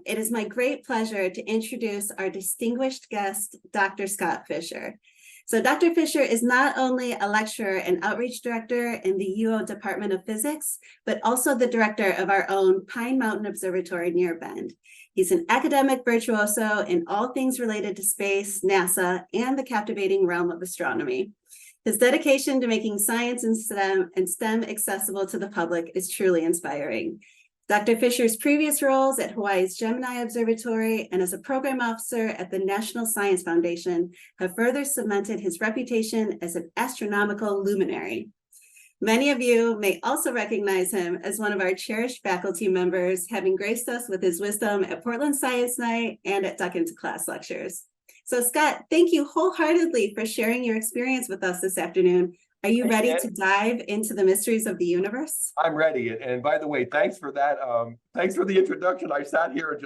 It is my great pleasure to introduce our distinguished guest, Dr. Scott Fisher. So Dr. Fisher is not only a lecturer and outreach director in the UO Department of Physics, but also the director of our own Pine Mountain Observatory near Bend. He's an academic virtuoso in all things related to space, NASA, and the captivating realm of astronomy. His dedication to making science and STEM accessible to the public is truly inspiring. Dr. Fisher's previous roles at Hawaii's Gemini Observatory and as a program officer at the National Science Foundation have further cemented his reputation as an astronomical luminary. Many of you may also recognize him as one of our cherished faculty members, having graced us with his wisdom at Portland Science Night and at Duck Into Class lectures. So Scott, thank you wholeheartedly for sharing your experience with us this afternoon. Are you ready to dive into the mysteries of the universe? I'm ready. And by the way, thanks for that. Thanks for the introduction. I sat here and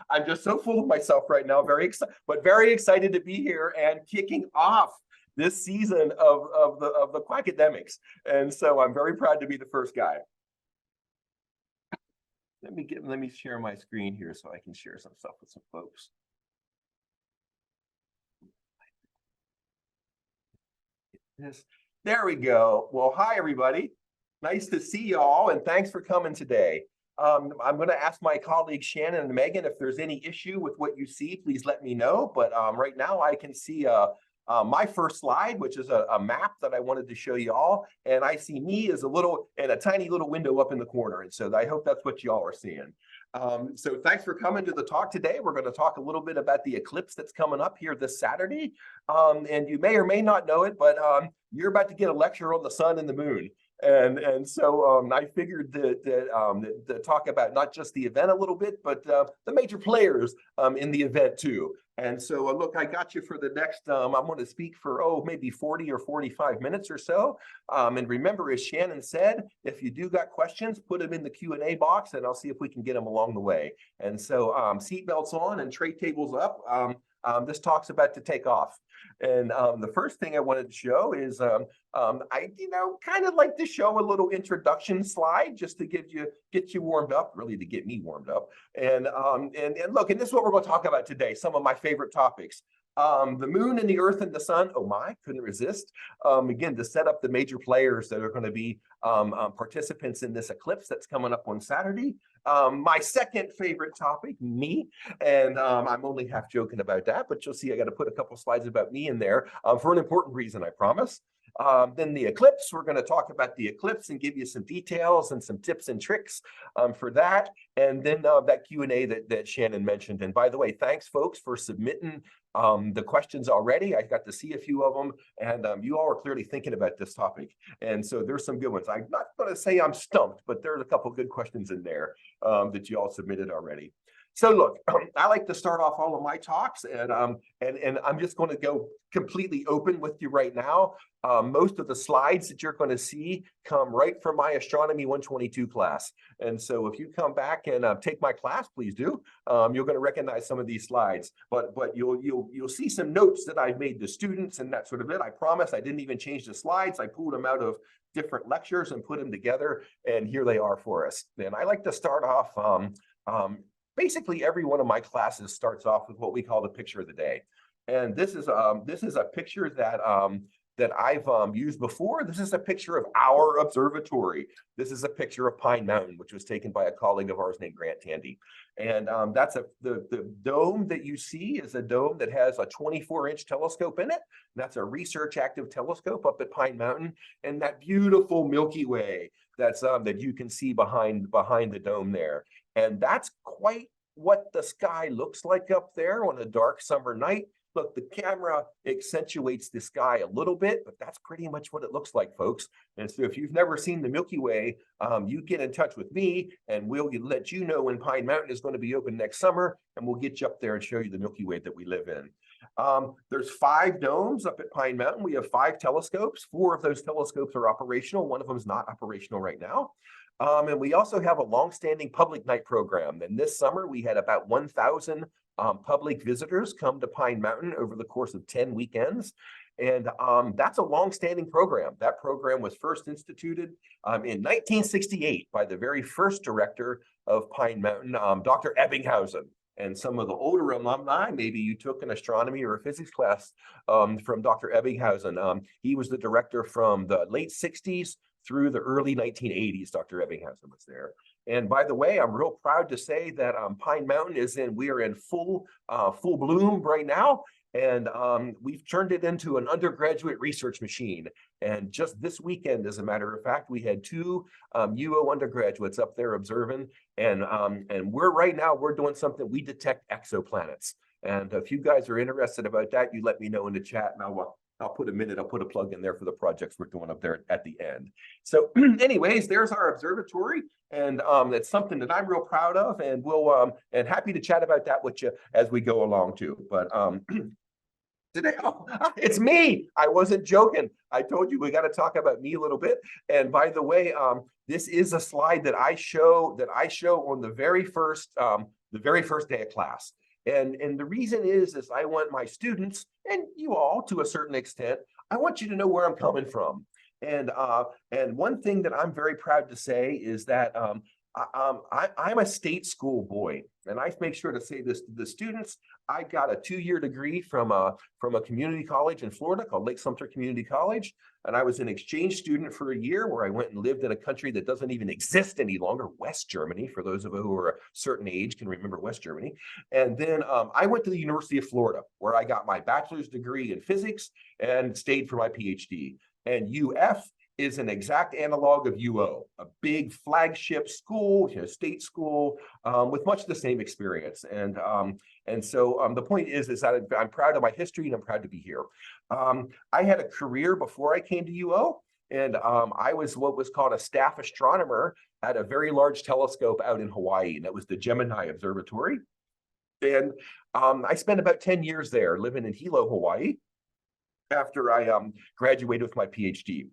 I'm just so full of myself right now, very excited to be here and kicking off this season of the Quackademics. And so I'm very proud to be the first guy. Let me share my screen here so I can share some stuff with some folks. There we go. Well, hi, everybody. Nice to see y'all, and thanks for coming today. I'm going to ask my colleagues Shannon and Megan if there's any issue with what you see, please let me know. But right now I can see my first slide, which is a map that I wanted to show you all. And I see me as a tiny little window up in the corner. And so I hope that's what y'all are seeing. So thanks for coming to the talk today. We're going to talk a little bit about the eclipse that's coming up here this Saturday. And you may or may not know it, but you're about to get a lecture on the sun and the moon. And so I figured that talk about not just the event a little bit, but the major players in the event too. And so look, I got you for the next, I'm going to speak for, maybe 40 or 45 minutes or so. And remember, as Shannon said, if you do got questions, put them in the Q&A box and I'll see if we can get them along the way. And so seatbelts on and tray tables up. This talk's about to take off. And the first thing I wanted to show is I kind of like to show a little introduction slide just to get you warmed up, really to get me warmed up. And look, and this is what we're going to talk about today, some of my favorite topics. The moon and the earth and the sun, oh my, couldn't resist. Again, to set up the major players that are going to be participants in this eclipse that's coming up on Saturday. My second favorite topic, me, and I'm only half joking about that, but you'll see I got to put a couple slides about me in there for an important reason, I promise. Then the eclipse, we're going to talk about the eclipse and give you some details and some tips and tricks for that. And then that Q&A that Shannon mentioned. And by the way, thanks folks for submitting the questions already. I got to see a few of them, and you all are clearly thinking about this topic. And so there's some good ones. I'm not going to say I'm stumped, but there's a couple good questions in there that you all submitted already. So look, I like to start off all of my talks, and I'm just going to go completely open with you right now. Most of the slides that you're going to see come right from my Astronomy 122 class. And so if you come back and take my class, please do. You're going to recognize some of these slides, but you'll see some notes that I've made to students and that sort of it. I promise I didn't even change the slides. I pulled them out of different lectures and put them together, and here they are for us. And I like to start off. Basically, every one of my classes starts off with what we call the picture of the day. And this is a picture that I've used before. This is a picture of our observatory. This is a picture of Pine Mountain, which was taken by a colleague of ours named Grant Tandy. And that's the dome that you see is a dome that has a 24-inch telescope in it. That's a research active telescope up at Pine Mountain, and that beautiful Milky Way that's that you can see behind the dome there. And that's quite what the sky looks like up there on a dark summer night. Look, the camera accentuates the sky a little bit, but that's pretty much what it looks like, folks. And so if you've never seen the Milky Way, you get in touch with me and we'll let you know when Pine Mountain is going to be open next summer, and we'll get you up there and show you the Milky Way that we live in. There's 5 domes up at Pine Mountain. We have 5 telescopes. 4 of those telescopes are operational. One of them is not operational right now. And we also have a longstanding public night program. And this summer, we had about 1,000 public visitors come to Pine Mountain over the course of 10 weekends. And that's a longstanding program. That program was first instituted in 1968 by the very first director of Pine Mountain, Dr. Ebbinghausen. And some of the older alumni, maybe you took an astronomy or a physics class from Dr. Ebbinghausen. He was the director from the late 60s through the early 1980s. Dr. Ebbinghausen was there. And by the way, I'm real proud to say that Pine Mountain we are in full bloom right now. And we've turned it into an undergraduate research machine. And just this weekend, as a matter of fact, we had two UO undergraduates up there observing. And we're doing something, we detect exoplanets. And if you guys are interested about that, you let me know in the chat, and I'll put a plug in there for the projects we're doing up there at the end. So anyways, there's our observatory. And it's something that I'm real proud of, and and happy to chat about that with you as we go along too. But today, it's me. I wasn't joking. I told you we got to talk about me a little bit. And by the way, this is a slide that I show on the very first day of class. And the reason is I want my students, and you all to a certain extent, I want you to know where I'm coming from. And one thing that I'm very proud to say is that I'm a state school boy, and I make sure to say this to the students. I got a 2-year degree from a community college in Florida called Lake Sumter Community College, and I was an exchange student for a year where I went and lived in a country that doesn't even exist any longer, West Germany. For those of you who are a certain age can remember West Germany. And then I went to the University of Florida, where I got my bachelor's degree in physics and stayed for my PhD. And UF is an exact analog of UO, a big flagship school, state school, with much the same experience. And so the point is that I'm proud of my history, and I'm proud to be here. I had a career before I came to UO, and I was what was called a staff astronomer at a very large telescope out in Hawaii, and that was the Gemini Observatory. And I spent about 10 years there living in Hilo, Hawaii, after I graduated with my PhD.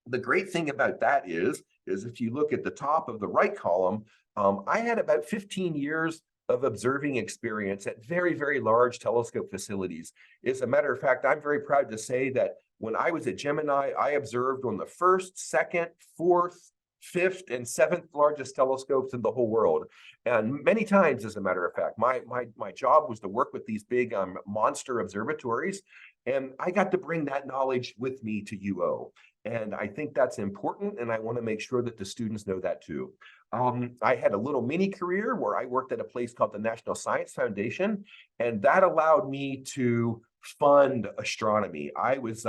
The great thing about that is if you look at the top of the right column, I had about 15 years of observing experience at very, very large telescope facilities. As a matter of fact, I'm very proud to say that when I was at Gemini, I observed on the first, second, fourth, fifth, and seventh largest telescopes in the whole world. And many times, as a matter of fact, my job was to work with these big monster observatories, and I got to bring that knowledge with me to UO. And I think that's important, and I want to make sure that the students know that too. I had a little mini career where I worked at a place called the National Science Foundation, and that allowed me to fund astronomy. I was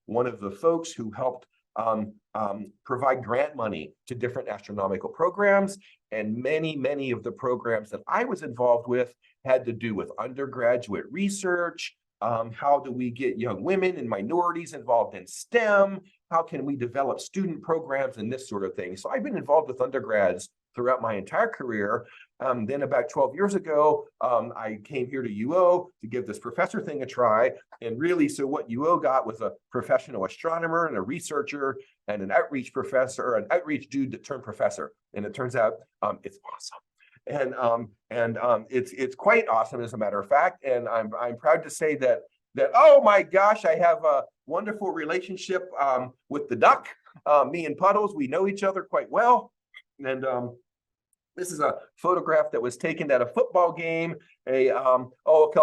one of the folks who helped provide grant money to different astronomical programs, and many of the programs that I was involved with had to do with undergraduate research. How do we get young women and minorities involved in STEM? How can we develop student programs and this sort of thing? So I've been involved with undergrads throughout my entire career. Then about 12 years ago, I came here to UO to give this professor thing a try. And really, so what UO got was a professional astronomer and a researcher and an outreach professor, an outreach dude that turned professor. And it turns out it's awesome. And it's quite awesome, as a matter of fact. And I'm proud to say that oh my gosh, I have a wonderful relationship with the duck. Me and Puddles, we know each other quite well. And this is a photograph that was taken at a football game a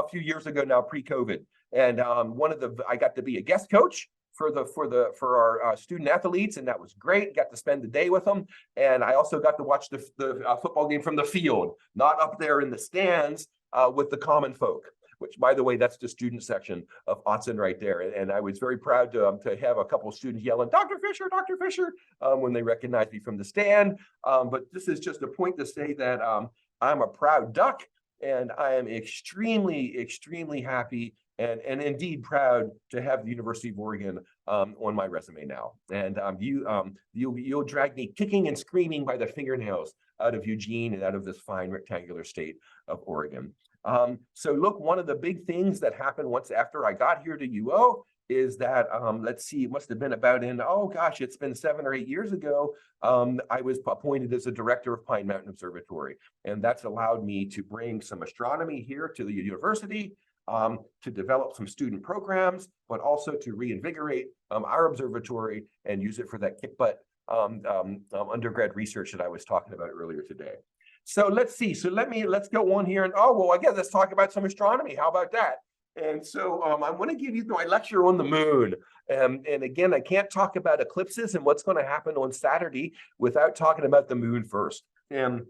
few years ago now, pre-COVID. And I got to be a guest coach for our student athletes, and that was great. Got to spend the day with them, and I also got to watch the football game from the field, not up there in the stands with the common folk. Which, by the way, that's the student section of Autzen right there. And I was very proud to have a couple of students yelling, Dr. Fisher, Dr. Fisher, when they recognized me from the stand. But this is just a point to say that I'm a proud duck, and I am extremely happy and indeed proud to have the University of Oregon on my resume now. And you'll drag me kicking and screaming by the fingernails out of Eugene and out of this fine rectangular state of Oregon. So look, one of the big things that happened once after I got here to UO is that, let's see, it must have been about it's been 7 or 8 years ago, I was appointed as a director of Pine Mountain Observatory. And that's allowed me to bring some astronomy here to the university, to develop some student programs, but also to reinvigorate our observatory and use it for that kick butt undergrad research that I was talking about earlier today. So let's see. So let's go on here and well, I guess let's talk about some astronomy. How about that? And so I want to give you my lecture on the moon. And again, I can't talk about eclipses and what's going to happen on Saturday without talking about the moon first. And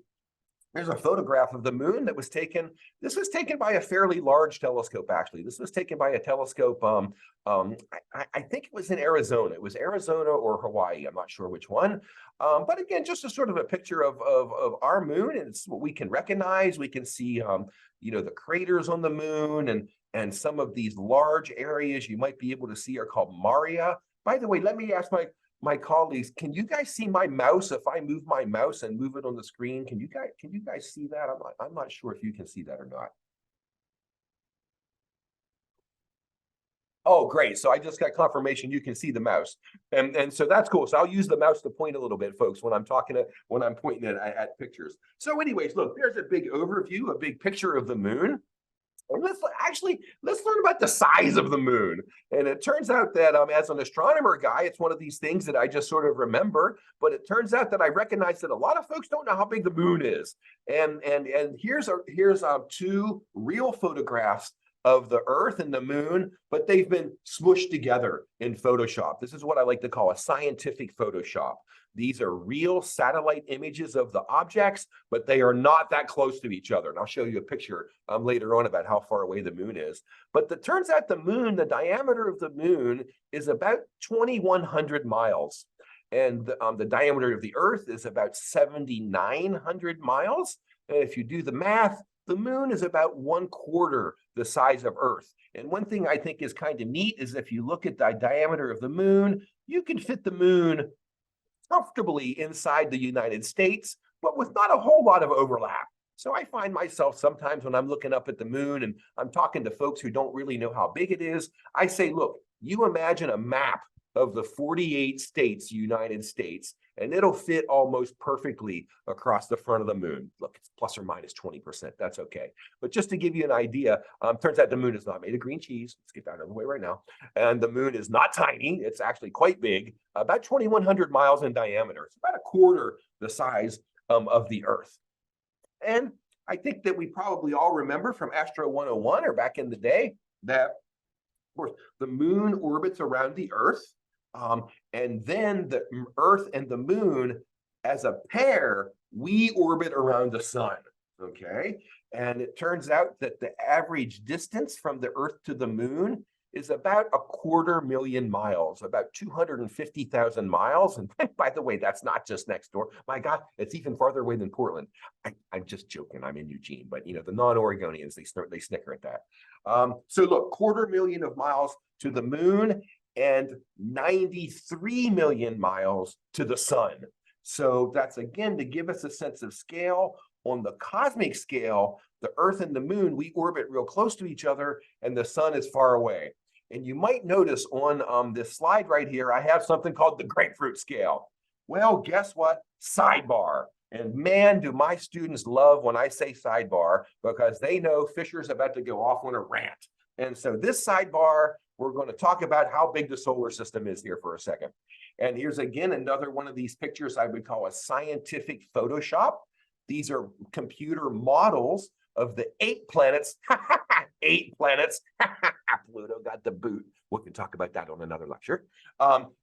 there's a photograph of the moon that was taken. This was taken by a fairly large telescope, actually. This was taken by a telescope. I think it was in Arizona. It was Arizona or Hawaii. I'm not sure which one. But again, just a sort of a picture of our moon, and it's what we can recognize. We can see, the craters on the moon, and some of these large areas you might be able to see are called Maria. By the way, let me ask my colleagues, can you guys see my mouse? If I move my mouse and move it on the screen, can you guys see that? I'm not sure if you can see that or not. Oh, great. So I just got confirmation you can see the mouse. And so that's cool. So I'll use the mouse to point a little bit, folks, when I'm pointing at pictures. So anyways, look, there's a big overview, a big picture of the moon. And let's learn about the size of the moon. And it turns out that as an astronomer guy, it's one of these things that I just sort of remember. But it turns out that I recognize that a lot of folks don't know how big the moon is. And here's two real photographs of the Earth and the moon, but they've been smushed together in Photoshop. This is what I like to call a scientific Photoshop. These are real satellite images of the objects, but they are not that close to each other. And I'll show you a picture later on about how far away the moon is. But it turns out the moon, the diameter of the moon is about 2,100 miles. And the diameter of the Earth is about 7,900 miles. And if you do the math, the moon is about 1/4 the size of Earth. And one thing I think is kind of neat is if you look at the diameter of the moon, you can fit the moon comfortably inside the United States, but with not a whole lot of overlap. So I find myself sometimes when I'm looking up at the moon and I'm talking to folks who don't really know how big it is, I say, look, you imagine a map of the 48 states, United States, and it'll fit almost perfectly across the front of the moon. Look, it's plus or minus 20%. That's okay. But just to give you an idea, turns out the moon is not made of green cheese. Let's get that out of the way right now. And the moon is not tiny. It's actually quite big, about 2,100 miles in diameter. It's about 1/4 the size of the Earth. And I think that we probably all remember from Astro 101 or back in the day that, of course, the moon orbits around the Earth. And then the Earth and the moon, as a pair, we orbit around the sun, okay? And it turns out that the average distance from the Earth to the moon is about 250,000 miles, about 250,000 miles. And by the way, that's not just next door. My God, it's even farther away than Portland. I'm just joking. I'm in Eugene, but the non-Oregonians, they snicker at that. So look, 250,000 of miles to the moon, and 93 million miles to the sun. So that's, again, to give us a sense of scale. On the cosmic scale, the Earth and the moon, we orbit real close to each other, and the sun is far away. And you might notice on this slide right here, I have something called the grapefruit scale. Well, guess what? Sidebar. And man, do my students love when I say sidebar, because they know Fisher's about to go off on a rant. And so this sidebar, we're going to talk about how big the solar system is here for a second. And here's again another one of these pictures I would call a scientific Photoshop. These are computer models of the 8 planets. 8 planets. Pluto got the boot. We can talk about that on another lecture.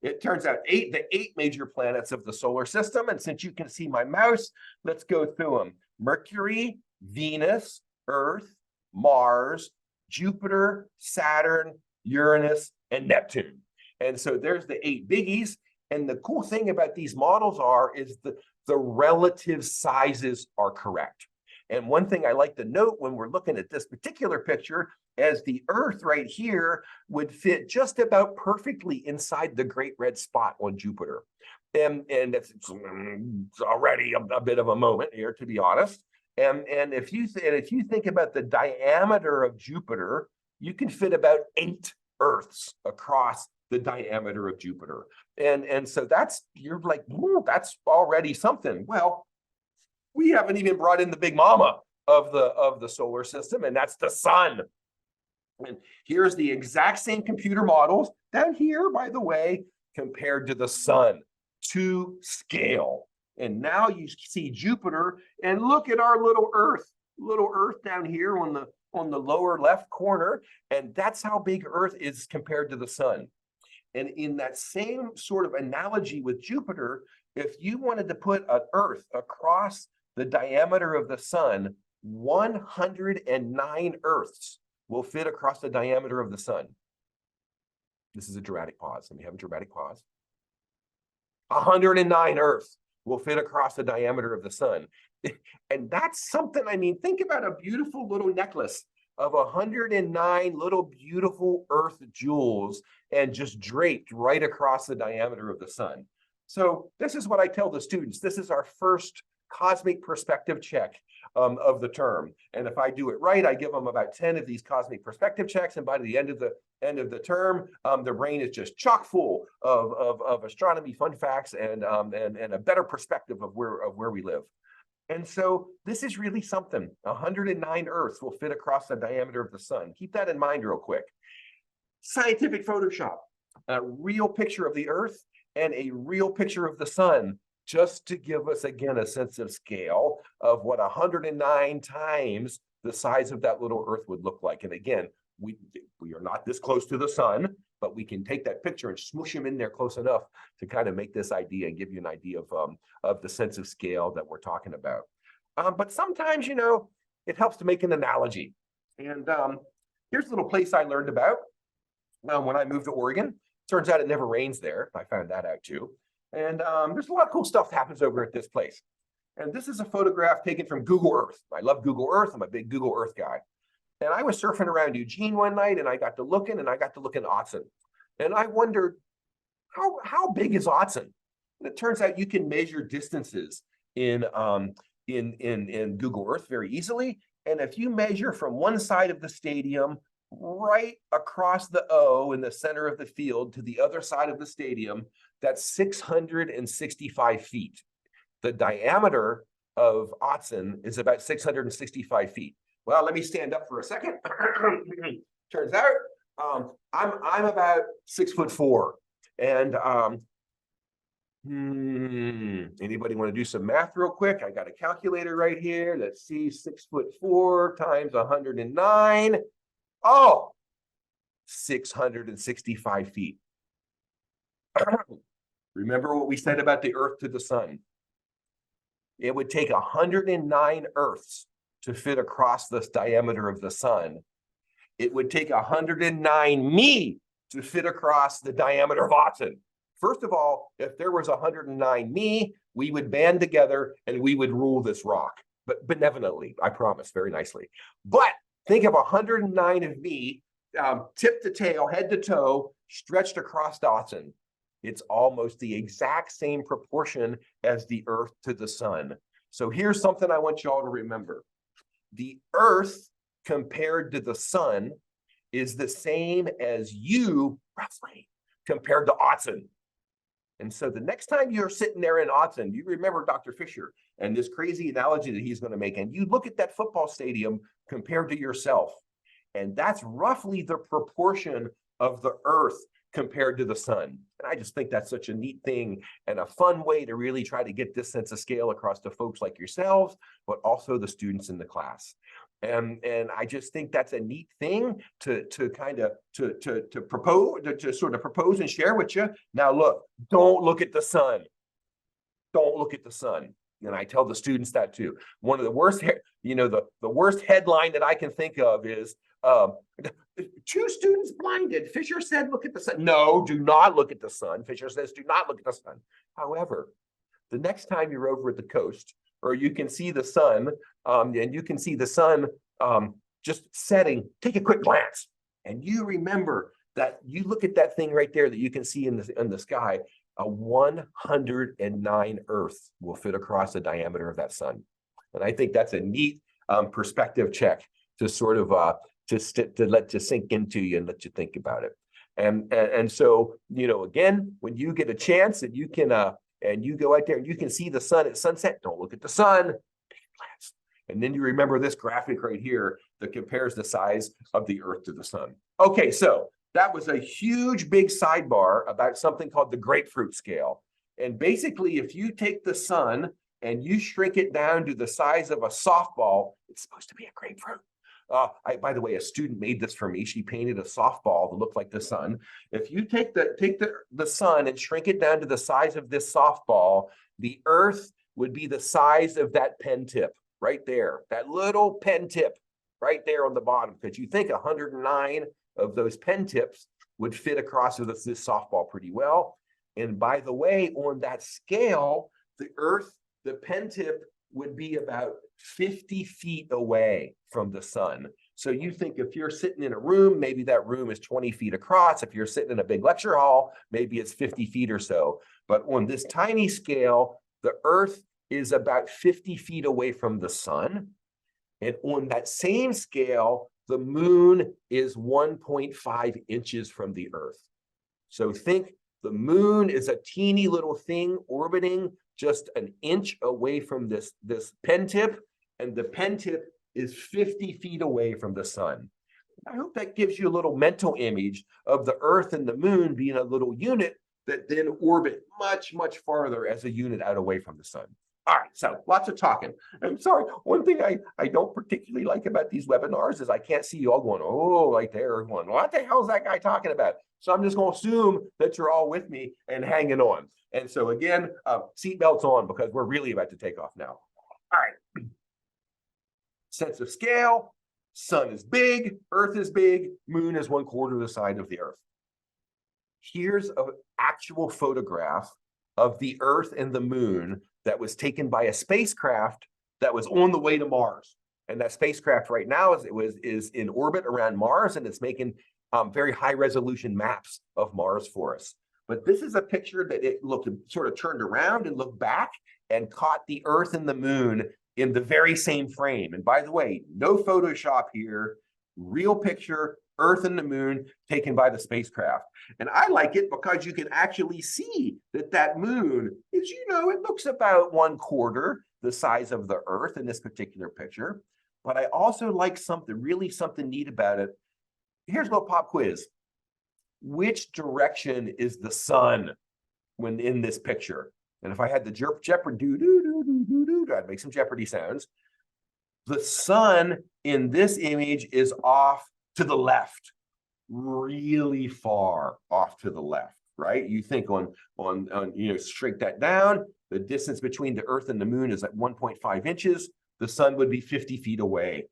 It turns out the 8 major planets of the solar system. And since you can see my mouse, let's go through them. Mercury, Venus, Earth, Mars, Jupiter, Saturn, Uranus, and Neptune. And so there's the 8 biggies. And the cool thing about these models is the relative sizes are correct. And one thing I like to note when we're looking at this particular picture, as the Earth right here would fit just about perfectly inside the Great Red Spot on Jupiter. And it's already a bit of a moment here, to be honest. And if you think about the diameter of Jupiter, you can fit about 8 Earths across the diameter of Jupiter. And so you're like, that's already something. Well, we haven't even brought in the big mama of the solar system, and that's the sun. And here's the exact same computer models down here, by the way, compared to the sun to scale. And now you see Jupiter, and look at our little Earth down here on the lower left corner. And that's how big Earth is compared to the sun. And in that same sort of analogy with Jupiter, if you wanted to put an Earth across the diameter of the sun, 109 Earths will fit across the diameter of the sun. This is a dramatic pause. Let me have a dramatic pause. 109 Earths will fit across the diameter of the sun. And that's something, I mean, think about a beautiful little necklace of 109 little beautiful Earth jewels and just draped right across the diameter of the sun. So this is what I tell the students. This is our first cosmic perspective check of the term. And if I do it right, I give them about 10 of these cosmic perspective checks. And by the end of the term, their brain is just chock full of astronomy fun facts and a better perspective of where we live. And so this is really something. 109 Earths will fit across the diameter of the sun. Keep that in mind real quick. Scientific Photoshop, a real picture of the Earth and a real picture of the sun, just to give us, again, a sense of scale of what 109 times the size of that little Earth would look like. And again, we are not this close to the sun, but we can take that picture and smoosh them in there close enough to kind of make this idea and give you an idea of the sense of scale that we're talking about. But sometimes, you know, it helps to make an analogy. And here's a little place I learned about when I moved to Oregon. Turns out it never rains there. I found that out too. And there's a lot of cool stuff that happens over at this place. And this is a photograph taken from Google Earth. I love Google Earth. I'm a big Google Earth guy. And I was surfing around Eugene one night, and I got to looking at Autzen. And I wondered, how big is Autzen? And it turns out you can measure distances in Google Earth very easily. And if you measure from one side of the stadium right across the O in the center of the field to the other side of the stadium, that's 665 feet. The diameter of Autzen is about 665 feet. Well, let me stand up for a second. Turns out I'm about 6'4", and anybody want to do some math real quick? I got a calculator right here. Let's see, 6'4" times 109. Oh, 665 feet. Remember what we said about the Earth to the sun. It would take 109 Earths to fit across this diameter of the sun. It would take 109 me to fit across the diameter of Autzen. First of all, if there was 109 me, we would band together and we would rule this rock, but benevolently, I promise, very nicely. But think of 109 of me, tip to tail, head to toe, stretched across Autzen. It's almost the exact same proportion as the Earth to the sun. So here's something I want y'all to remember. The Earth compared to the sun is the same as you, roughly, compared to Autzen. And so the next time you're sitting there in Autzen, you remember Dr. Fisher and this crazy analogy that he's going to make, and you look at that football stadium compared to yourself, and that's roughly the proportion of the Earth compared to the sun. And I just think that's such a neat thing and a fun way to really try to get this sense of scale across to folks like yourselves, but also the students in the class. And I just think that's a neat thing to propose and share with you. Now look, don't look at the sun. Don't look at the sun. And I tell the students that too. One of the worst, the worst headline that I can think of is 2 students blinded. Fisher said, look at the sun. No, do not look at the sun. Fisher says, do not look at the sun. However, the next time you're over at the coast, or you can see the sun, and you can see the sun just setting, take a quick glance. And you remember that you look at that thing right there that you can see in the sky, 109 Earths will fit across the diameter of that sun. And I think that's a neat perspective check to sort of to let you sink into you and let you think about it. And so, again, when you get a chance and you can and you go out there and you can see the sun at sunset, don't look at the sun, take a glance. And then you remember this graphic right here that compares the size of the Earth to the sun. Okay, so that was a huge, big sidebar about something called the grapefruit scale. And basically, if you take the sun and you shrink it down to the size of a softball, it's supposed to be a grapefruit. By the way, a student made this for me. She painted a softball that looked like the sun. If you take the sun and shrink it down to the size of this softball, the Earth would be the size of that pen tip right there, that little pen tip right there on the bottom. Because you think 109 of those pen tips would fit across this softball pretty well. And by the way, on that scale, the Earth, the pen tip would be about 50 feet away from the sun. So you think if you're sitting in a room, maybe that room is 20 feet across. If you're sitting in a big lecture hall, maybe it's 50 feet or so. But on this tiny scale, the Earth is about 50 feet away from the sun. And on that same scale, the moon is 1.5 inches from the Earth. So think the moon is a teeny little thing orbiting just an inch away from this pen tip, and the pen tip is 50 feet away from the sun. I hope that gives you a little mental image of the Earth and the moon being a little unit that then orbit much, much farther as a unit out away from the sun. All right, so lots of talking. I'm sorry, one thing I don't particularly like about these webinars is I can't see you all going, oh, right there, going, what the hell is that guy talking about? So I'm just going to assume that you're all with me and hanging on. And so again, seatbelts on because we're really about to take off now. All right. Sense of scale, sun is big, Earth is big, moon is 1/4 the size of the Earth. Here's an actual photograph of the Earth and the moon that was taken by a spacecraft that was on the way to Mars. And that spacecraft right now is in orbit around Mars, and it's making very high resolution maps of Mars for us. But this is a picture that it looked sort of turned around and looked back and caught the Earth and the moon in the very same frame. And by the way, no Photoshop here, real picture, Earth and the moon taken by the spacecraft. And I like it because you can actually see that moon is, it looks about 1/4 the size of the Earth in this particular picture. But I also like something neat about it. Here's a little pop quiz. Which direction is the sun when in this picture? And if I had the Jeopardy, I'd make some Jeopardy sounds. The sun in this image is off to the left, really far off to the left, right? You think on shrink that down, the distance between the Earth and the moon is at 1.5 inches. The sun would be 50 feet away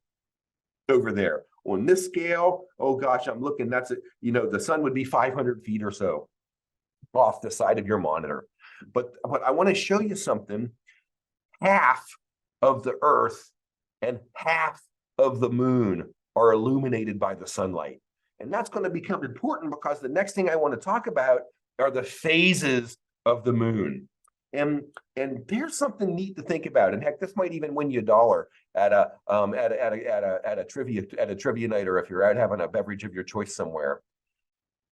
over there. On this scale, oh gosh, I'm looking, that's it. The sun would be 500 feet or so off the side of your monitor. But I want to show you something. Half of the Earth and half of the moon are illuminated by the sunlight. And that's going to become important because the next thing I want to talk about are the phases of the moon. And there's something neat to think about. And heck, this might even win you $1 at a trivia night, or if you're out having a beverage of your choice somewhere.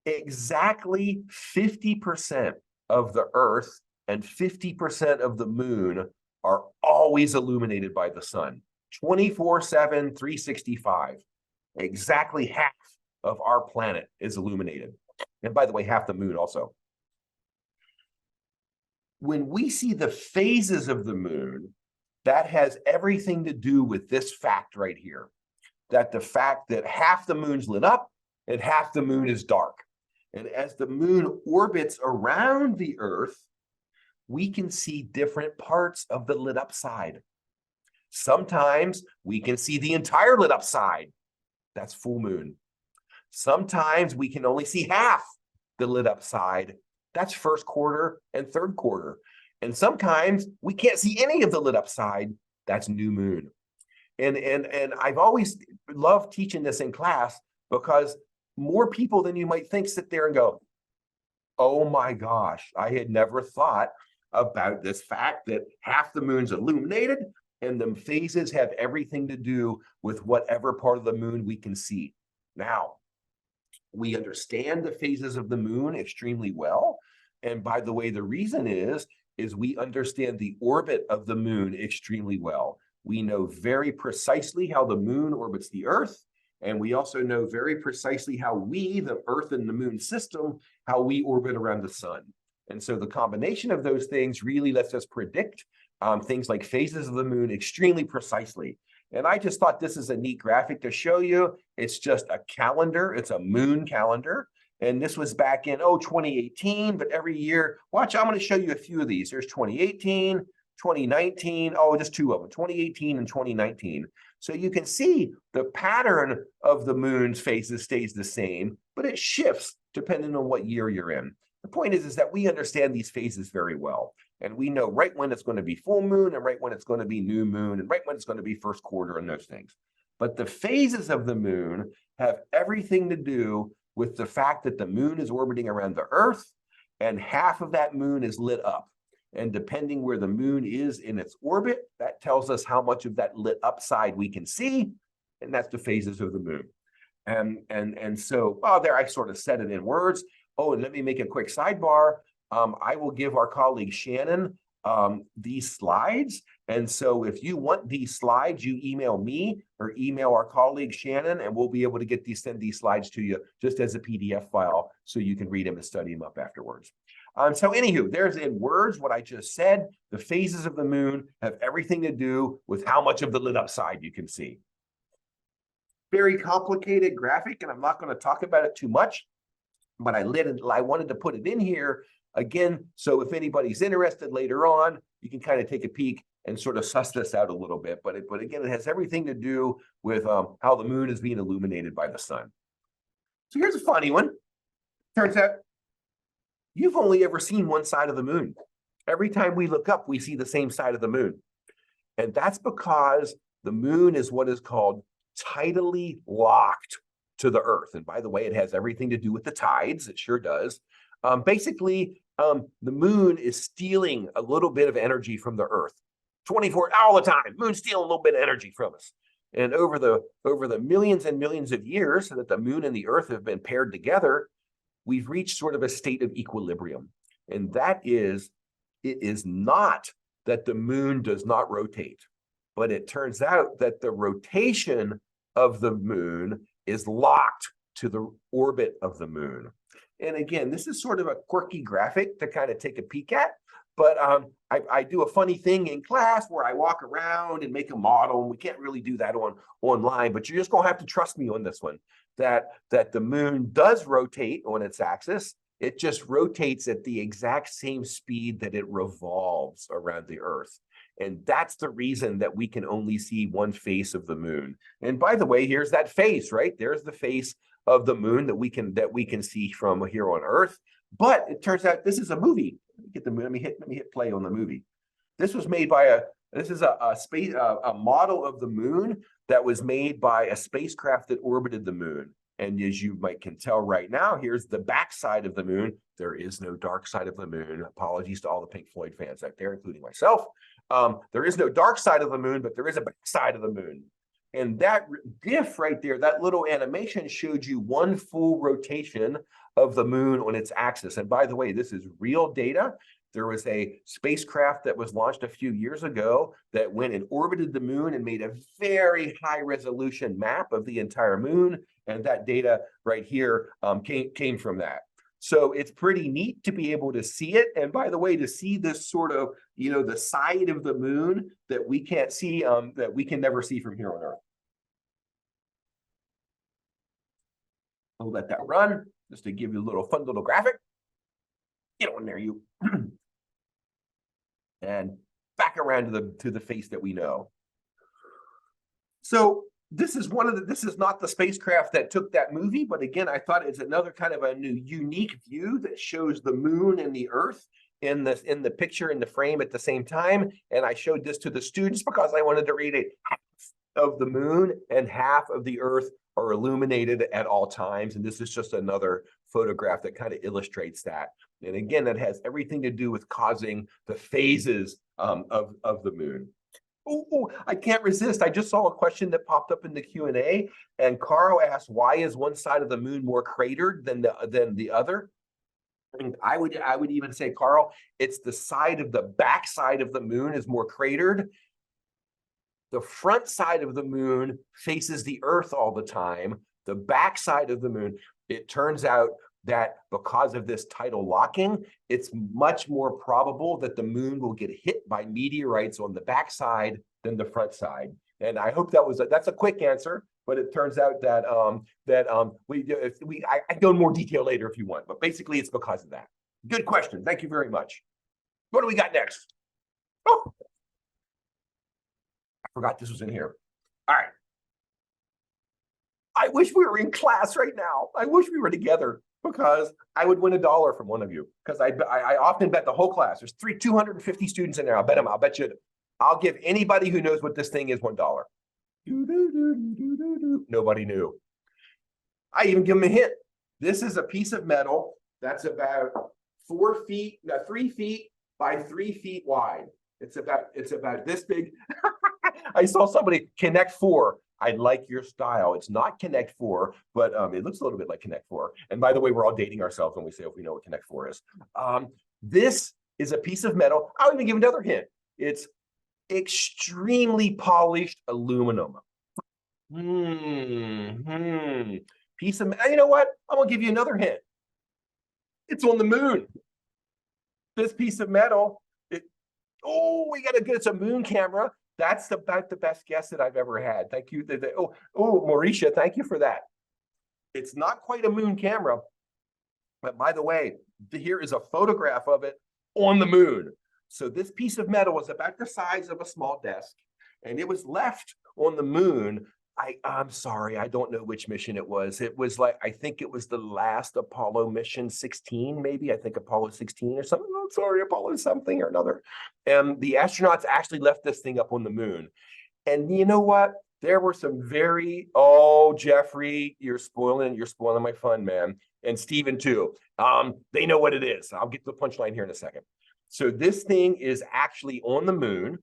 Exactly 50% of the Earth and 50% of the moon are always illuminated by the sun, 24/7, 365. Exactly half of our planet is illuminated. And by the way, half the moon also. When we see the phases of the moon, that has everything to do with this fact right here, that the fact that half the moon's lit up and half the moon is dark. And as the moon orbits around the Earth, we can see different parts of the lit up side. Sometimes we can see the entire lit up side. That's full moon. Sometimes we can only see half the lit up side. That's first quarter and third quarter. And sometimes we can't see any of the lit up side. That's new moon. And I've always loved teaching this in class because more people than you might think sit there and go, oh my gosh, I had never thought about this fact that half the moon's illuminated and the phases have everything to do with whatever part of the moon we can see. Now, we understand the phases of the moon extremely well. And by the way, the reason is we understand the orbit of the moon extremely well. We know very precisely how the moon orbits the Earth. And we also know very precisely how we, the Earth and the moon system, how we orbit around the sun. And so the combination of those things really lets us predict things like phases of the moon extremely precisely. And I just thought this is a neat graphic to show you. It's just a calendar. It's a moon calendar. And this was back in, 2018, but every year, watch, I'm going to show you a few of these. There's 2018, 2019, just two of them, 2018 and 2019. So you can see the pattern of the moon's phases stays the same, but it shifts depending on what year you're in. The point is that we understand these phases very well. And we know right when it's going to be full moon and right when it's going to be new moon and right when it's going to be first quarter and those things. But the phases of the moon have everything to do with the fact that the moon is orbiting around the Earth and half of that moon is lit up. And depending where the moon is in its orbit, that tells us how much of that lit up side we can see. And that's the phases of the moon. And so, there I sort of said it in words. And let me make a quick sidebar. I will give our colleague Shannon these slides. And so if you want these slides, you email me or email our colleague Shannon, and we'll be able to send these slides to you just as a PDF file so you can read them and study them up afterwards. So anywho, there's in words what I just said. The phases of the moon have everything to do with how much of the lit up side you can see. Very complicated graphic, and I'm not going to talk about it too much, but I wanted to put it in here again, so if anybody's interested later on, you can kind of take a peek and sort of suss this out a little bit. But again, it has everything to do with how the moon is being illuminated by the sun. So here's a funny one. Turns out you've only ever seen one side of the moon. Every time we look up, we see the same side of the moon. And that's because the moon is what is called tidally locked to the Earth. And by the way, it has everything to do with the tides. It sure does. Basically, the moon is stealing a little bit of energy from the Earth. 24 all the time. Moon's stealing a little bit of energy from us. And over the millions and millions of years that the moon and the Earth have been paired together, we've reached sort of a state of equilibrium. And that is, it is not that the moon does not rotate, but it turns out that the rotation of the moon is locked to the orbit of the moon. And again, this is sort of a quirky graphic to kind of take a peek at, but I do a funny thing in class where I walk around and make a model, and we can't really do that online, but you're just going to have to trust me on this one, that the moon does rotate on its axis. It just rotates at the exact same speed that it revolves around the Earth. And that's the reason that we can only see one face of the moon. And by the way, here's that face, right? There's the face of the moon that we can see from here on Earth. But it turns out this is a movie. Let me get the moon. Let me hit play on the movie. This was made by a model of the moon that was made by a spacecraft that orbited the moon. And as you can tell right now, here's the back side of the moon. There is no dark side of the moon. Apologies to all the Pink Floyd fans out there, including myself. There is no dark side of the moon, but there is a back side of the moon. And that GIF right there, that little animation showed you one full rotation of the moon on its axis. And by the way, this is real data. There was a spacecraft that was launched a few years ago that went and orbited the moon and made a very high resolution map of the entire moon. And that data right here came from that. So it's pretty neat to be able to see it. And by the way, to see this sort of, the side of the moon that we can't see, that we can never see from here on Earth. I'll let that run just to give you a little fun little graphic. Get on there, you. And back around to the face that we know. So this is not the spacecraft that took that movie, but again, I thought it's another kind of a new unique view that shows the moon and the Earth in the picture, in the frame at the same time. And I showed this to the students because I wanted to read it. Half of the moon and half of the Earth are illuminated at all times. And this is just another photograph that kind of illustrates that. And again, that has everything to do with causing the phases of the moon. Oh, I can't resist. I just saw a question that popped up in the Q&A, and Carl asked, why is one side of the moon more cratered than the other? And I would even say, Carl, it's the side of the back side of the moon is more cratered. The front side of the moon faces the Earth all the time. The back side of the moon, it turns out, that because of this tidal locking, it's much more probable that the moon will get hit by meteorites on the backside than the front side. And I hope that's a quick answer, but it turns out that I go in more detail later if you want, but basically it's because of that. Good question. Thank you very much. What do we got next? Oh, I forgot this was in here. All right. I wish we were in class right now. I wish we were together because I would win $1 from one of you. Because I often bet the whole class. There's 250 students in there. I'll bet you. I'll give anybody who knows what this thing is $1. Nobody knew. I even give them a hint. This is a piece of metal that's about 3 feet by 3 feet wide. It's about this big. I saw somebody Connect 4. I like your style. It's not Connect 4, but it looks a little bit like Connect 4. And by the way, we're all dating ourselves when we say if we know what Connect 4 is. This is a piece of metal. I'll even give another hint. It's extremely polished aluminum. Piece of, you know what? I'm gonna give you another hint. It's on the moon. This piece of metal. It's a moon camera. That's about the best guess that I've ever had. Thank you. Mauricia, thank you for that. It's not quite a moon camera, but by the way, here is a photograph of it on the moon. So this piece of metal was about the size of a small desk, and it was left on the moon. I'm sorry, I don't know which mission it was. It was I think it was the last Apollo mission 16, maybe. I think Apollo 16 or something. I'm sorry, Apollo something or another. And the astronauts actually left this thing up on the moon. And you know what? There were some Jeffrey, you're spoiling my fun, man. And Stephen too. They know what it is. I'll get to the punchline here in a second. So this thing is actually on the moon,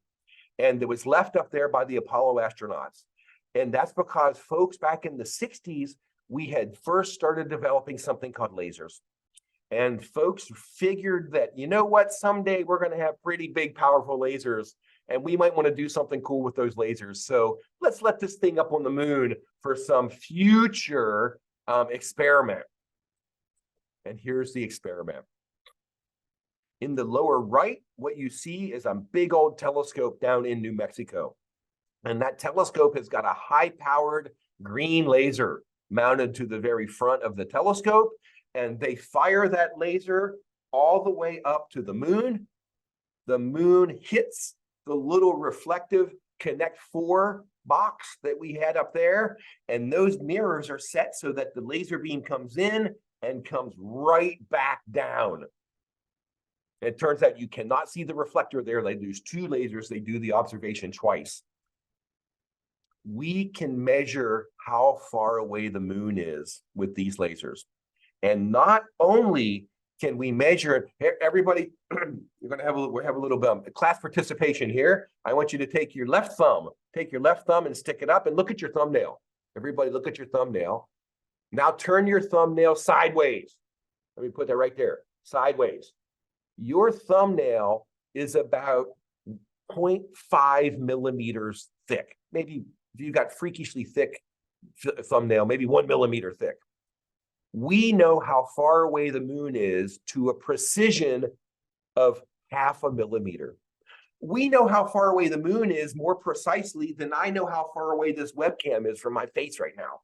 and it was left up there by the Apollo astronauts. And that's because folks back in the 60s, we had first started developing something called lasers. And folks figured that, you know what, someday we're going to have pretty big, powerful lasers, and we might want to do something cool with those lasers. So let's let this thing up on the moon for some future experiment. And here's the experiment. In the lower right, what you see is a big old telescope down in New Mexico. And that telescope has got a high-powered green laser mounted to the very front of the telescope. And they fire that laser all the way up to the moon. The moon hits the little reflective Connect 4 box that we had up there. And those mirrors are set so that the laser beam comes in and comes right back down. It turns out you cannot see the reflector there. They use 2 lasers. They do the observation twice. We can measure how far away the moon is with these lasers. And not only can we measure it, everybody, we'll have a little class participation here. I want you to take your left thumb and stick it up and look at your thumbnail. Everybody look at your thumbnail. Now turn your thumbnail sideways. Let me put that right there, sideways. Your thumbnail is about 0.5 millimeters thick. Maybe if you've got freakishly thick thumbnail, maybe 1 millimeter thick. We know how far away the moon is to a precision of 0.5 millimeter. We know how far away the moon is more precisely than I know how far away this webcam is from my face right now.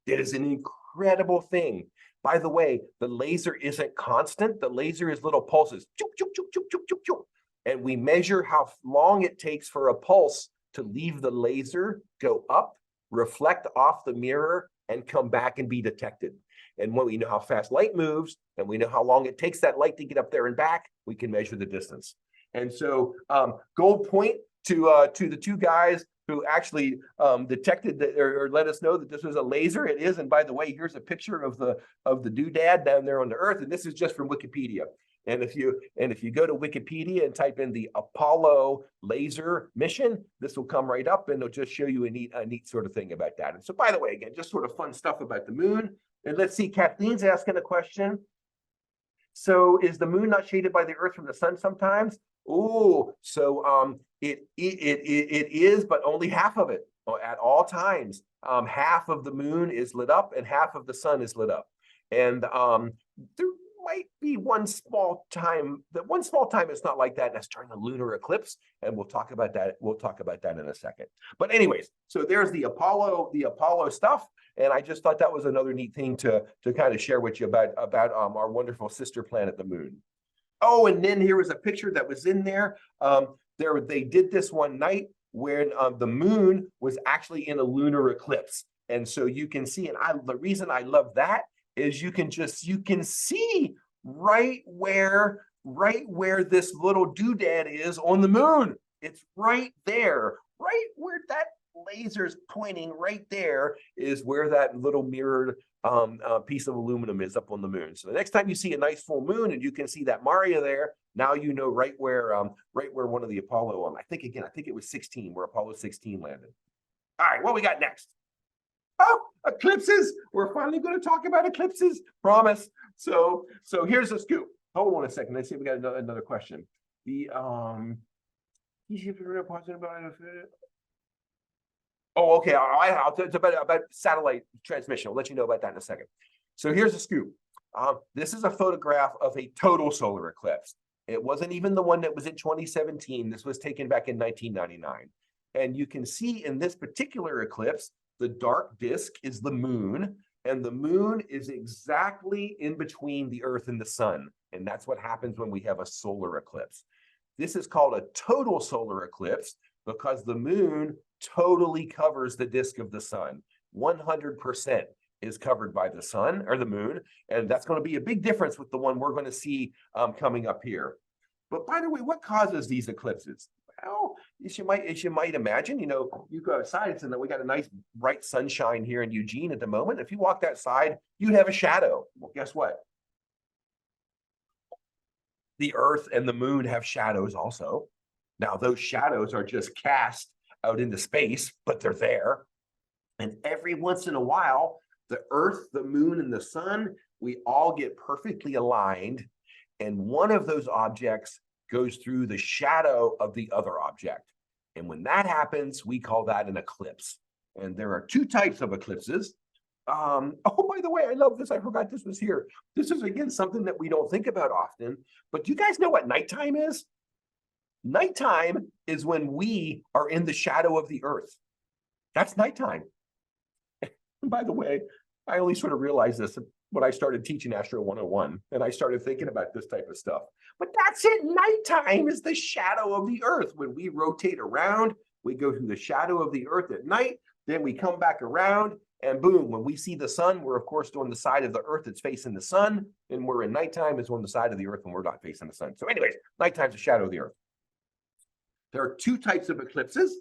It is an incredible thing. By the way, the laser isn't constant. The laser is little pulses. And we measure how long it takes for a pulse to leave the laser, go up, reflect off the mirror, and come back and be detected. And when we know how fast light moves, and we know how long it takes that light to get up there and back, we can measure the distance. And so gold point to the 2 guys who actually detected that or let us know that this was a laser. It is. And by the way, here's a picture of the doodad down there on the Earth. And this is just from Wikipedia. And if you go to Wikipedia and type in the Apollo laser mission, this will come right up and it'll just show you a neat sort of thing about that. And so, by the way, again, just sort of fun stuff about the moon. And let's see, Kathleen's asking a question. So is the moon not shaded by the Earth from the sun sometimes? Oh, so it is, but only half of it at all times. Half of the moon is lit up and half of the sun is lit up. And there might be one small time, it's not like that, and that's during the lunar eclipse, and we'll talk about that in a second. But anyways, so there's the Apollo stuff, and I just thought that was another neat thing to kind of share with you about our wonderful sister planet, the moon. Oh, and then here was a picture that was in there. They did this one night when the moon was actually in a lunar eclipse. And so you can see, and the reason I love that is you can see right where this little doodad is on the moon. It's right there, right where that laser's pointing. Right there is where that little mirrored piece of aluminum is up on the moon. So the next time you see a nice full moon and you can see that Maria there, now you know right where one of the Apollo, I think it was 16, where Apollo 16 landed. All right, what we got next? Oh, eclipses. We're finally going to talk about eclipses. Promise. So here's the scoop. Hold on a second. Let's see if we got another question. The Oh, okay. It's about satellite transmission. I'll let you know about that in a second. So here's the scoop. This is a photograph of a total solar eclipse. It wasn't even the one that was in 2017. This was taken back in 1999. And you can see in this particular eclipse, the dark disk is the moon, and the moon is exactly in between the Earth and the sun. And that's what happens when we have a solar eclipse. This is called a total solar eclipse because the moon totally covers the disk of the sun. 100% is covered by the sun or the moon, and that's going to be a big difference with the one we're going to see coming up here. But by the way, what causes these eclipses? Well, as you might imagine, you go outside, and we got a nice bright sunshine here in Eugene at the moment. If you walked outside, you'd have a shadow. Well, guess what? The Earth and the moon have shadows also. Now, those shadows are just cast out into space, but they're there. And every once in a while, the Earth, the moon, and the sun, we all get perfectly aligned, and one of those objects goes through the shadow of the other object. And when that happens, we call that an eclipse. And there are two types of eclipses. Oh, by the way, I love this. I forgot this was here. This is, again, something that we don't think about often. But do you guys know what nighttime is? Nighttime is when we are in the shadow of the Earth. That's nighttime. And by the way, I only sort of realized this when I started teaching Astro 101, and I started thinking about this type of stuff. But that's it. Nighttime is the shadow of the Earth. When we rotate around, we go through the shadow of the Earth at night, then we come back around, and boom, when we see the sun, we're, of course, on the side of the Earth that's facing the sun, and we're in nighttime is on the side of the Earth when we're not facing the sun. So anyways, nighttime's the shadow of the Earth. There are two types of eclipses.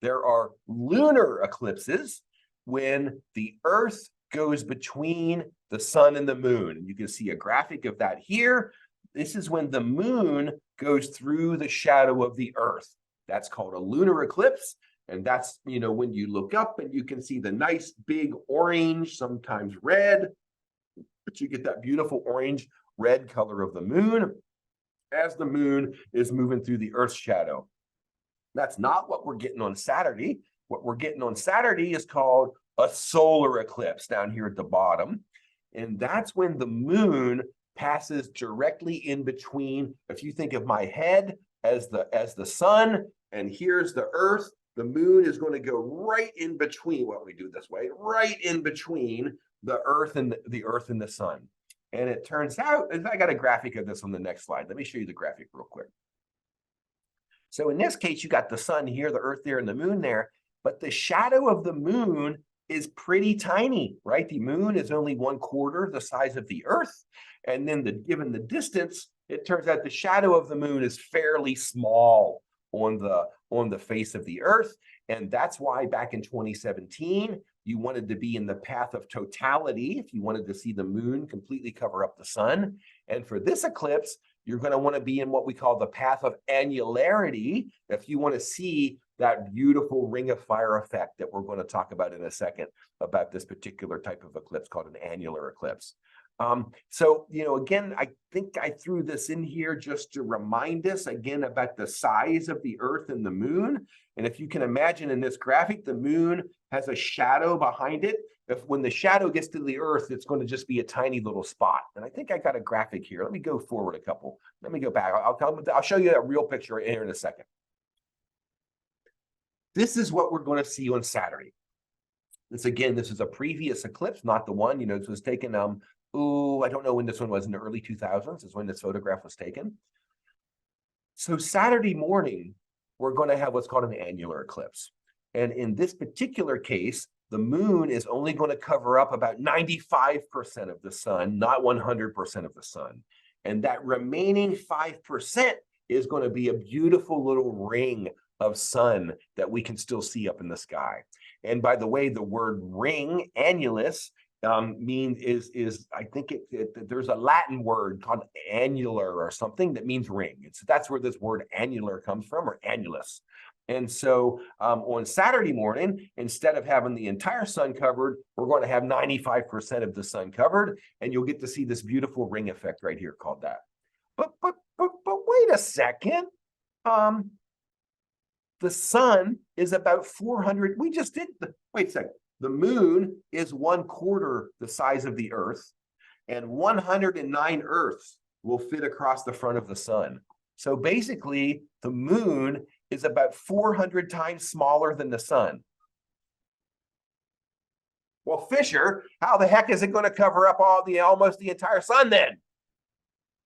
There are lunar eclipses, when the Earth goes between the sun and the moon. And you can see a graphic of that here. This is when the moon goes through the shadow of the Earth. That's called a lunar eclipse. And that's, when you look up and you can see the nice big orange, sometimes red, but you get that beautiful orange-red color of the moon as the moon is moving through the Earth's shadow. That's not what we're getting on Saturday. What we're getting on Saturday is called a solar eclipse down here at the bottom. And that's when the moon passes directly in between. If you think of my head as the sun, and here's the Earth, the moon is going to go right in between, what we do this way, right in between the Earth and the sun. And it turns out, and I got a graphic of this on the next slide. Let me show you the graphic real quick. So in this case, you got the sun here, the Earth there, and the moon there. But the shadow of the moon is pretty tiny, right? The moon is only 1/4 the size of the Earth. And then given the distance, it turns out the shadow of the moon is fairly small on the face of the Earth. And that's why back in 2017, you wanted to be in the path of totality if you wanted to see the moon completely cover up the sun. And for this eclipse, you're going to want to be in what we call the path of annularity if you want to see that beautiful ring of fire effect that we're going to talk about in a second about this particular type of eclipse called an annular eclipse. So, again, I think I threw this in here just to remind us again about the size of the Earth and the moon. And if you can imagine in this graphic, the moon has a shadow behind it. When the shadow gets to the Earth, it's going to just be a tiny little spot. And I think I got a graphic here. Let me go forward a couple. Let me go back. I'll show you that real picture here in a second. This is what we're going to see on Saturday. This is a previous eclipse, not the one, this was taken, I don't know when this one was, in the early 2000s is when this photograph was taken. So Saturday morning, we're going to have what's called an annular eclipse. And in this particular case, the moon is only going to cover up about 95% of the sun, not 100% of the sun. And that remaining 5% is going to be a beautiful little ring of sun that we can still see up in the sky. And by the way, the word ring, annulus, I think there's a Latin word called annular or something that means ring. That's where this word annular comes from, or annulus. And so on Saturday morning, instead of having the entire sun covered, we're going to have 95% of the sun covered, and you'll get to see this beautiful ring effect right here called that. But wait a second. The sun is about 400. Wait a second. The moon is 1/4 the size of the Earth, and 109 Earths will fit across the front of the sun. So basically, the moon is about 400 times smaller than the sun. Well, Fisher, how the heck is it going to cover up almost the entire sun then?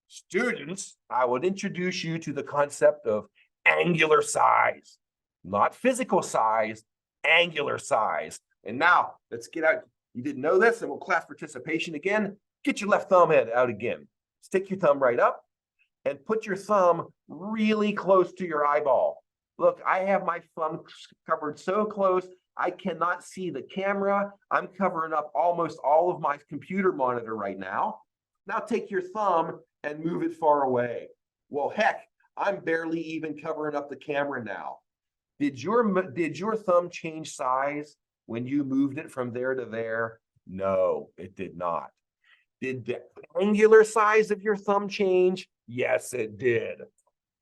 Students, I would introduce you to the concept of angular size. Not physical size, angular size. And now let's get out. You didn't know this, and we'll class participation again. Get your left thumb out again. Stick your thumb right up and put your thumb really close to your eyeball. Look, I have my thumb covered so close, I cannot see the camera. I'm covering up almost all of my computer monitor right now. Now take your thumb and move it far away. Well, heck, I'm barely even covering up the camera now. Did your thumb change size when you moved it from there to there? No, it did not. Did the angular size of your thumb change? Yes, it did.